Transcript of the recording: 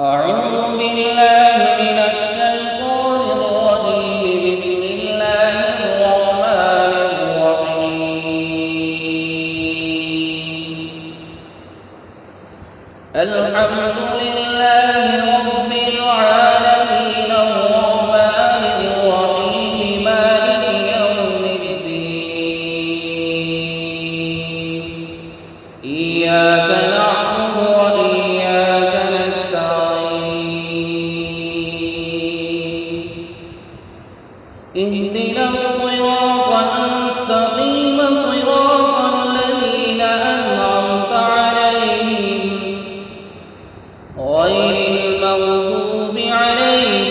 أعوذ بالله من الشيطان الرجيم. بسم الله الرحمن الرحيم. الحمد لله رب العالمين الرحمن الرحيم مالك يوم الدين. إياك نعبد وإياك نستعين. اهدنا الصراط المستقيم صراط الذين أنعمت عليهم غير المغضوب عليهم